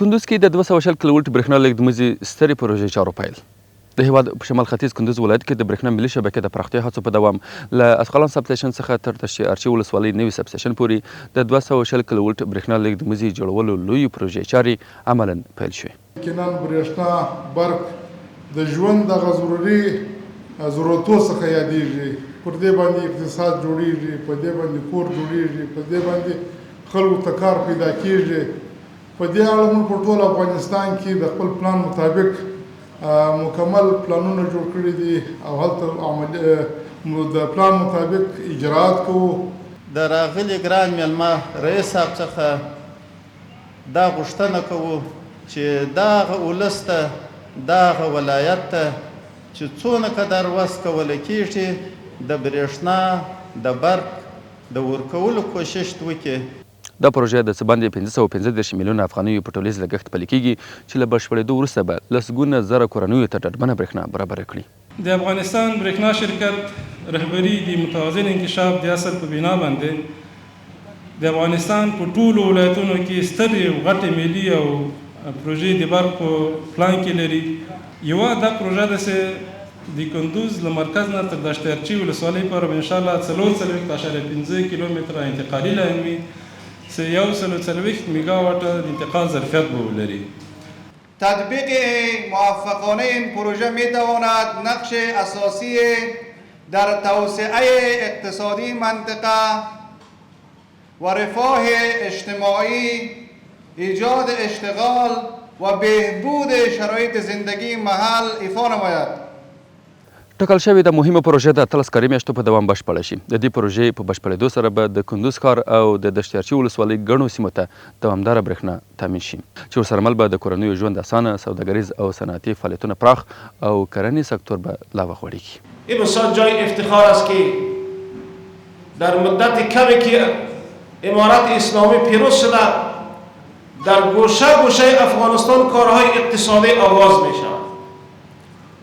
کندوز کې د 220 کیلو ولټ برېښنا لیږد مزي سترې پروژې چارو پیل. د هېواد په شمال ختیځ کندوز ولایت کې د برېښنا ملي شبکې د پراختیا هڅو په دوام له اسقلان سب سټیشن څخه تر تشارچي ولسوالۍ نوي سب سټیشن پورې د 220 کیلو ولټ برېښنا لیږد مزي جوړولو لویې پروژې چارې عملاً پیل شوې. یقیناً برېښنا برق د ژوند دغه ضروري ضرورتو څخه یادېږي. پر دې باندې اقتصاد جوړېږي، په دې باندې کور جوړېږي، په دې باندې خلکو ته کار پیدا کېږي. په دې اړه موږ په ټول افغانستان کې د خپل پلان مطابق مکمل پلانونه جوړ کړي دي او هلته د پلان مطابق اجرات کوو. د راغلي ګران میلمه رئیس صاحب څخه دا غوښتنه کوو چې دغه ولس ته دغه ولایت ته چې څونه قدر وس کولی کېږي د برېښنا د برق د ورکولو کوشش وکړي. دا پروژه د څه باندې 515 میلیونه افغانیو په ټولیز لګښت پلي کېږي چې له بشپړېدو وروسته به لسګونه زره کورنیو ته ډاډمنه برېښنا برابره کړي. د افغانستان برېښنا شرکت رهبري د متوازن انکشاف د اصل په بنا باندې د افغانستان په ټولو ولایتونو کې سترې او غټې ملي او پروژې د برق په پلان کې لري. یوه دا پروژه داسې د کندوز له مرکز نه تر دشتارچي ولسوالۍ پورې به انشاءالله 4.5 کیلومتره انتقالي لاین وي چې 140 میگاوات د انتقال ظرفیت به ولري. تطبیق موفقانه این پروژه میتواند نقش اساسی در توسعه اقتصادی منطقه و رفاه اجتماعی، ایجاد اشتغال و بهبود شرایط زندگی محل ایفا نماید. ټاکل شوې د مهمه پروژه د 13 کاري میاشتو په دوام بشپړه شي. د دې پروژې په بشپړېدو سره به د کندوز ښار او د دشتارچي ولسوالۍ ګڼو سیمو ته دوامداره برېښنا تامین شي چې ورسره مل به د کورنیو ژوند اسانه، سوداګریز او صنعتي فعالیتونه پراخ او کرنیز سکتور به لا وغوړېږي. این بسیار جای افتخار است که در مدت کمی که امارت اسلامی پیروز شده در گوشه گوشه افغانستان کارهای اقتصادی آغاز می شود.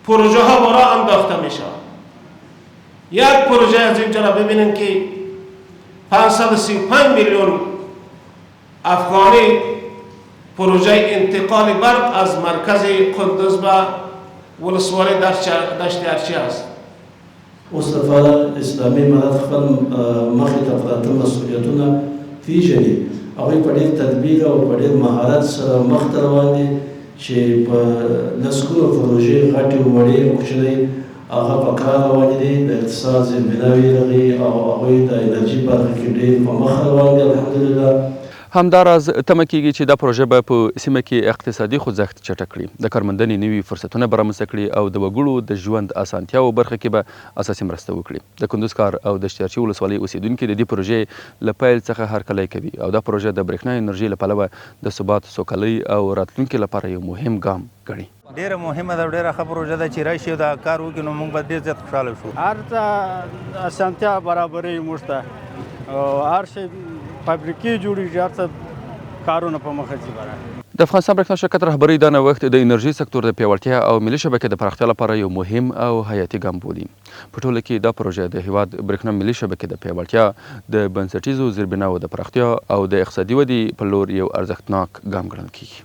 پروژه ها برای انداخته می شود. یک پروژه از اینجا را ببینیم که 535 میلیون افغانی پروژه انتقال برق از مرکز کندوز به ولسوالی دشتارچی است. مصطفی اسلامی ملت خپل مخې ته پراته مسؤلیتونه پیژني. هغوی په ډېر تدبیر او په ډېر مهارت سره مخته روان دي چې په لسګونو پروژې غټې وړې کوچنۍ هغه په کار روانې دي. د اقتصاد زیربناوې لري او هغوی د انرژي برخه کې ډېر په مخ روان دي الحمدلله. همداراز تمه کېږي چې دا پروژه به په سیمه کې اقتصادي خوځښت چټک کړي، د کارموندنې نوي فرصتونه به رامنځته کړي او د وګړو د ژوند اسانتیاوو برخه کې به اساسي مرسته وکړي. د کندوز ښار او دشتارچي ولسوالۍ اوسېدونکي د دې پروژې له پیل څخه هرکلی کوي او دا پروژه د برېښنا انرژۍ له پلوه د ثبات، سوکالۍ او راتلونکي لپاره یو مهم ګام ګڼي. ډېره مهمه ده، ډېره ښه پروژه ده چې راشي او دا کار وکړي نو موږ به ډېر زیات خوشحاله شو. هر څه اسانتیا برابروي موږ ته او هر شی فابریکې جوړېږي، هر څه کارونه په مخه ځي. د افغانستان برېښنا شرکت رهبرۍ دا نوښت د انرژۍ سکتور د پیاوړتیا او ملي شبکې د پراختیا لپاره یو مهم او حیاتي ګام بولي. په ټوله کې دا پروژه د هېواد برېښنا ملي شبکې د پیاوړتیا، د بنسټیزو زیربناوو د پراختیا او د اقتصادي ودې په لور یو ارزښتناک ګام ګڼل کېږي.